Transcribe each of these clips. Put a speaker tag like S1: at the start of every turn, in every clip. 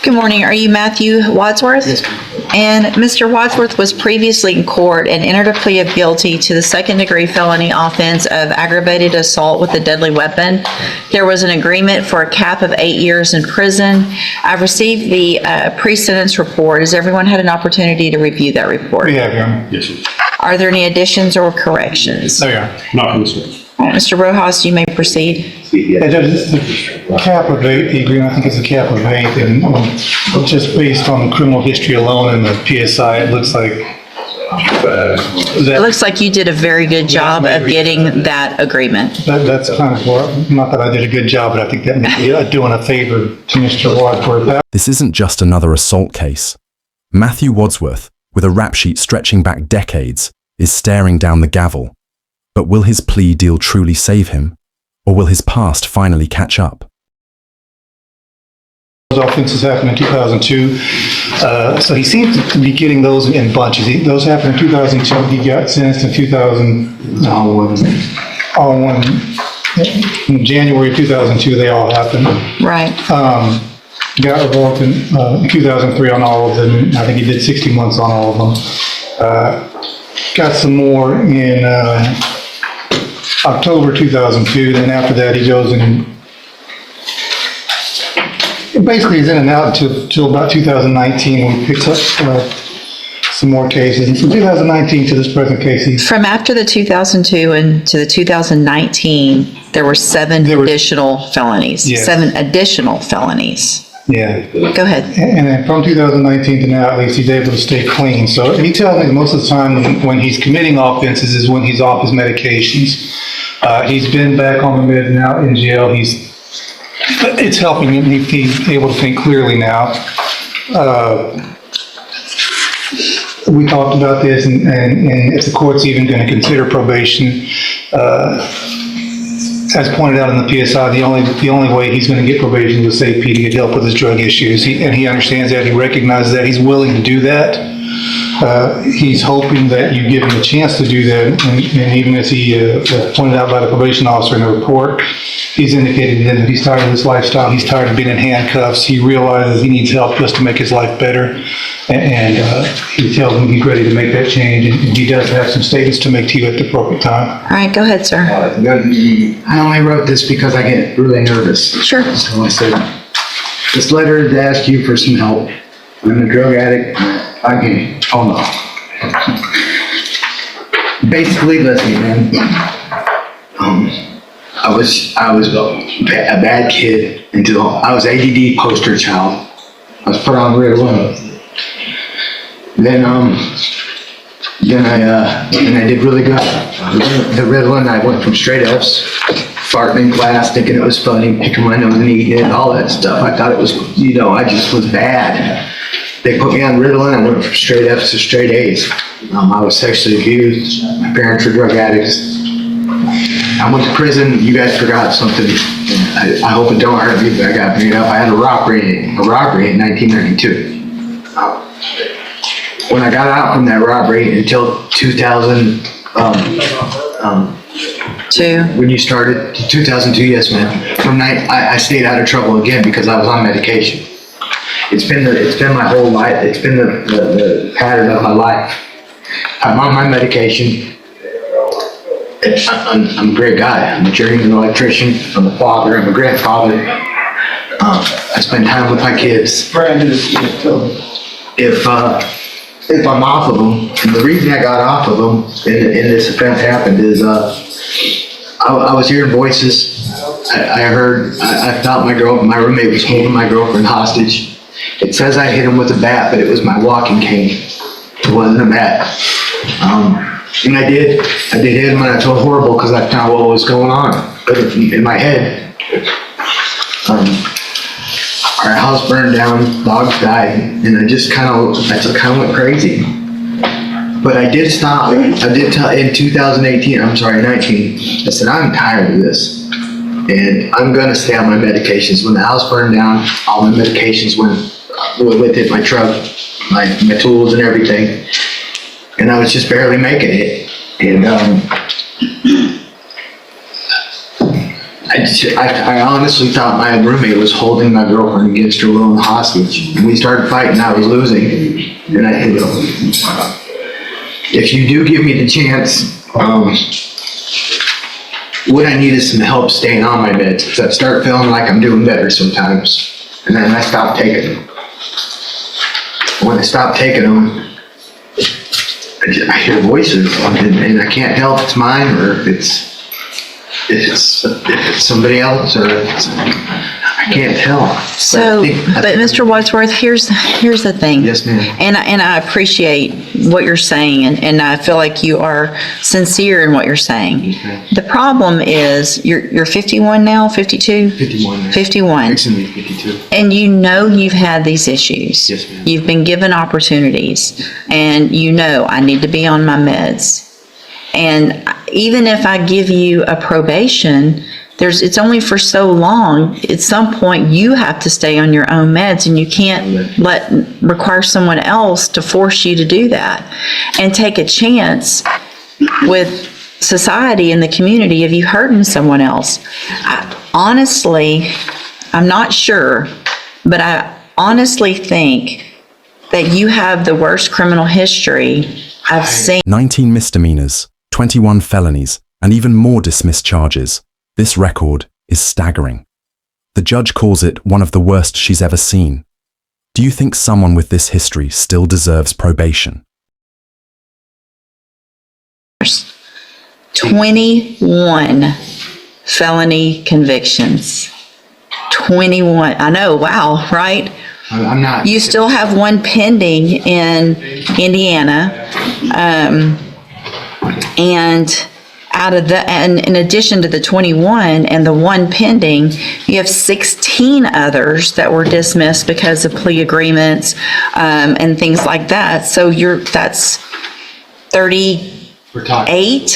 S1: Good morning. Are you Matthew Wadsworth?
S2: Yes, ma'am.
S1: And Mr. Wadsworth was previously in court and entered a plea of guilty to the second-degree felony offense of aggravated assault with a deadly weapon. There was an agreement for a cap of 8 years in prison. I've received the pre-sentence report. Has everyone had an opportunity to review that report?
S3: We have, Your Honor.
S2: Yes, sir.
S1: Are there any additions or corrections?
S3: There you are.
S2: Not from this one.
S1: Mr. Rojas, you may proceed.
S3: Yeah, Judge, this is the cap of 8, the agreement, I think it's a cap of 8, and just based on the criminal history alone and the PSI, it looks like
S1: It looks like you did a very good job of getting that agreement.
S3: that's kind of, not that I did a good job, but I think that may be doing a favor to Mr. Wadsworth.
S4: This isn't just another assault case. Matthew Wadsworth, with a rap sheet stretching back decades, is staring down the gavel. But will his plea deal truly save him? Or will his past finally catch up?
S3: Those offenses happened in 2002, so he seems to be getting those in bunches. Those happened in 2002, he got sentenced in 2001. In January of 2002, they all happened.
S1: Right.
S3: Got revoked in 2003 on all of them. I think he did 60 months on all of them. Got some more in October 2002. Then after that, he goes and basically he's in and out until about 2019 when he picks up some more cases. And from 2019 to this present case, he's
S1: From after the 2002 and to the 2019, there were seven additional felonies.
S3: Yes.
S1: 7 additional felonies.
S3: yeah.
S1: Go ahead.
S3: And then from 2019 to now, at least, he's able to stay clean. So he tells me that most of the time when he's committing offenses is when he's off his medications. He's been back on the meds now in jail. It's helping him. He's able to think clearly now. We talked about this, and if the court's even going to consider probation, as pointed out in the PSI, the only way he's going to get probation is with safety to get help with his drug issues. And he understands that. He recognizes that. He's willing to do that. He's hoping that you give him a chance to do that. And even as he pointed out by the probation officer in the report, he's indicated that he's tired of this lifestyle. He's tired of being in handcuffs. He realizes he needs help just to make his life better. And he tells me he's ready to make that change. And he does have some statements to make to you at the appropriate time.
S1: All right, go ahead, sir.
S2: I only wrote this because I get really nervous.
S1: Sure.
S2: So I said, this letter is to ask you for some help. I'm a drug addict. Oh no. Basically, listen, man. I was a bad kid until I was ADD poster child. I was put on Ritalin. Then I did really good. The Ritalin, I went from straight F's, farting in class, thinking it was funny, picking my nose and eating it, all that stuff. I thought it was, I just was bad. They put me on Ritalin, I went from straight F's to straight A's. I was sexually abused. My parents were drug addicts. I went to prison. You guys forgot something. I hope it don't hurt me, but I got beat up. I had a robbery in 1992. When I got out from that robbery until
S1: 2.
S2: when you started, 2002, yes, ma'am. I stayed out of trouble again because I was on medication. It's been my whole life. It's been the pattern of my life. I'm on my medication. I'm a great guy. I'm a journeyman electrician. I'm a father. I'm a grandfather. I spend time with my kids. If I'm off of them, and the reason I got off of them and this offense happened is I was hearing voices. I thought my roommate was holding my girlfriend hostage. It says I hit him with a bat, but it was my walking cane. It wasn't a bat. And I did hit him, and I felt horrible because I found what was going on. But in my head, our house burned down, dogs died, and I just kind of went crazy. But I did stop. I did tell in 2019. I said I'm tired of this, and I'm gonna stay on my medications. When the house burned down, all my medications went with it. My truck, my tools, and everything. And I was just barely making it. And I honestly thought my roommate was holding my girlfriend against her will and hostage. When we started fighting, I was losing. And I, you know, if you do give me the chance, what I need is some help staying on my meds. Because I start feeling like I'm doing better sometimes. And then I stop taking them. When I stop taking them, I hear voices, and I can't tell if it's mine or if it's somebody else, or I can't tell.
S1: So, but Mr. Wadsworth, here's the thing.
S2: Yes, ma'am.
S1: And I appreciate what you're saying, and I feel like you are sincere in what you're saying.
S2: Okay.
S1: The problem is, you're 51 now, 52?
S2: 51.
S1: 51.
S2: Fixing to be 52.
S1: And you know you've had these issues.
S2: Yes, ma'am.
S1: You've been given opportunities, and you know I need to be on my meds. And even if I give you a probation, it's only for so long. At some point, you have to stay on your own meds, and you can't require someone else to force you to do that and take a chance with society and the community of you hurting someone else. Honestly, I'm not sure, but I honestly think that you have the worst criminal history I've seen.
S4: 19 misdemeanors, 21 felonies, and even more dismissed charges. This record is staggering. The judge calls it one of the worst she's ever seen. Do you think someone with this history still deserves probation?
S1: 21 felony convictions. 21. I know, wow, right?
S2: I'm not.
S1: You still have one pending in Indiana. And out of the, and in addition to the 21 and the one pending, you have 16 others that were dismissed because of plea agreements, and things like that. So that's 38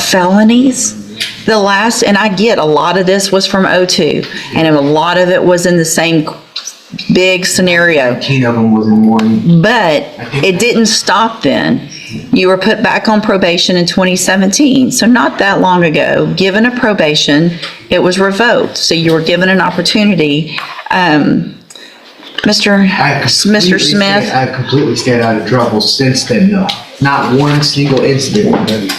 S1: felonies. The last, and I get a lot of this was from '02, and a lot of it was in the same big scenario.
S2: 18 of them was in one.
S1: But it didn't stop then. You were put back on probation in 2017, so not that long ago. Given a probation, it was revoked, so you were given an opportunity. Mr. Smith?
S2: I've completely stayed out of trouble since then, though. Not one single incident.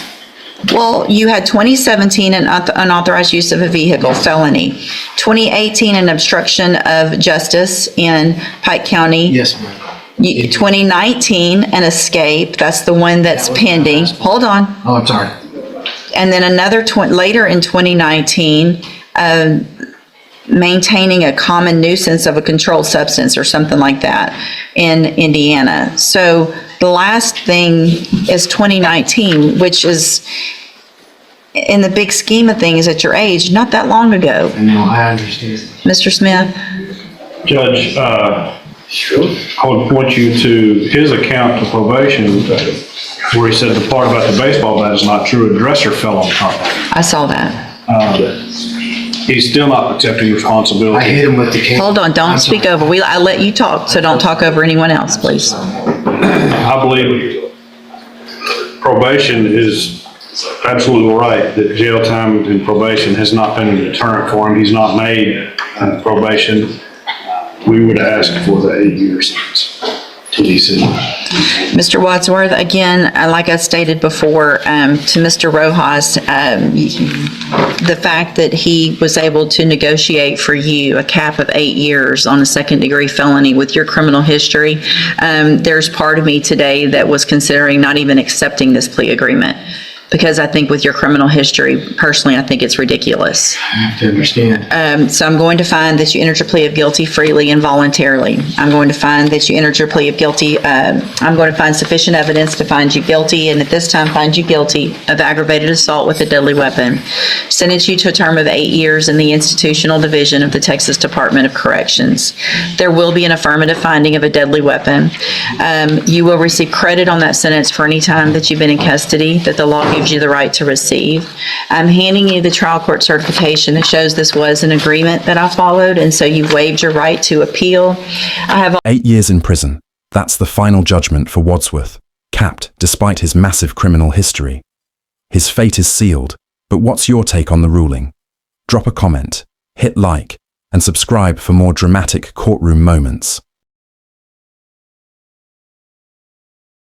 S1: Well, you had 2017 an unauthorized use of a vehicle, felony. 2018 an obstruction of justice in Pike County.
S2: Yes, ma'am.
S1: 2019 an escape, that's the one that's pending. Hold on.
S2: Oh, I'm sorry.
S1: And then another later in 2019, maintaining a common nuisance of a controlled substance or something like that in Indiana. So the last thing is 2019, which is, in the big scheme of things at your age, not that long ago.
S2: I know, I understand.
S1: Mr. Smith?
S5: Judge, I would point you to his account of probation where he said the part about the baseball bat is not true. A dresser fell on top of it.
S1: I saw that.
S5: He's still not accepting
S2: I
S5: responsibility.
S2: hit him with the cane.
S1: Hold on, don't speak over. I let you talk, so don't talk over anyone else, please.
S5: I believe probation is absolutely right, that jail time and probation has not been a deterrent for him. He's not made probation. We would ask for the 8 years to be seen.
S1: Mr. Wadsworth, again, like I stated before, to Mr. Rojas, the fact that he was able to negotiate for you a cap of 8 years on a second-degree felony with your criminal history, there's part of me today that was considering not even accepting this plea agreement. Because I think with your criminal history, personally, I think it's ridiculous.
S2: I have to understand.
S1: So I'm going to find that you entered your plea of guilty freely and voluntarily. I'm going to find that you entered your plea of guilty. I'm going to find sufficient evidence to find you guilty, and at this time find you guilty of aggravated assault with a deadly weapon. Sentence you to a term of 8 years in the institutional division of the Texas Department of Corrections. There will be an affirmative finding of a deadly weapon. You will receive credit on that sentence for any time that you've been in custody that the law gives you the right to receive. I'm handing you the trial court certification that shows this was an agreement that I followed, and so you've waived your right to appeal. I have
S4: 8 years in prison. That's the final judgment for Wadsworth, capped despite his massive criminal history. His fate is sealed, but what's your take on the ruling? drop a comment, hit like, and subscribe for more dramatic courtroom moments.